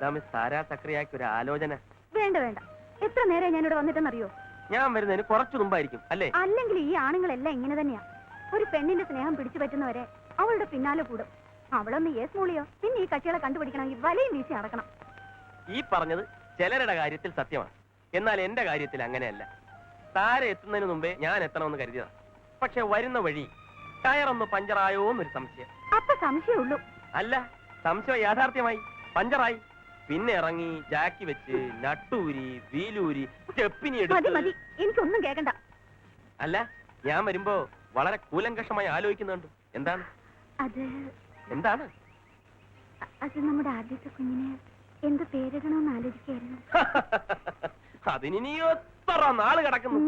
എന്താ മിസ് സാരാ സക്രിയാക്കി ഒരു ആലോചന? വേണ്ട വേണ്ട, എത്ര നേരം ഞാനിവിടെ വന്നിട്ടെന്നറിയോ? ഞാൻ വരുന്നതിന് കുറച്ചു മുമ്പായിരിക്കും അല്ലേ? അല്ലെങ്കിൽ ഈ ആണുങ്ങളെല്ലാം ഇങ്ങനെ തന്നെയാ. ഒരു പെണ്ണിന്റെ സ്നേഹം പിടിച്ചു പറ്റുന്നവരെ അവളുടെ പിന്നാലെ കൂടും. അവളൊന്ന് യേസ് മൂളിയോ, പിന്നെ ഈ കക്ഷികളെ കണ്ടുപിടിക്കണമെങ്കിൽ വലയും വീശി അടക്കണം. ഈ പറഞ്ഞത് ചിലരുടെ കാര്യത്തിൽ സത്യമാണ്, എന്നാൽ എന്റെ കാര്യത്തിൽ അങ്ങനെയല്ല. താര എത്തുന്നതിന് മുമ്പേ ഞാൻ എത്തണമെന്ന് കരുതിയതാണ്. പക്ഷെ വരുന്ന വഴി ടയറൊന്ന് പഞ്ചറായോ എന്നൊരു സംശയം. അപ്പൊ സംശയമുള്ളൂ? അല്ല, സംശയം യാഥാർത്ഥ്യമായി. പഞ്ചറായി. പിന്നെ ഇറങ്ങി ജാക്കി വെച്ച് നട്ടൂരി വീലൂരി സ്റ്റെപ്പിനി മതി എടുത്ത്. മതി, എനിക്കൊന്നും കേൾക്കണ്ട. അല്ല, ഞാൻ വരുമ്പോ വളരെ കൂലങ്കഷമായി ആലോചിക്കുന്നുണ്ട്. എന്താണ്? അത് എന്താണ്? അത് നമ്മുടെ ആദ്യത്തെ കുഞ്ഞിന് എന്ത് പേരിടണമെന്ന് ആലോചിക്കായിരുന്നു. അതിനി എത്ര നാള് കിടക്കുന്നു.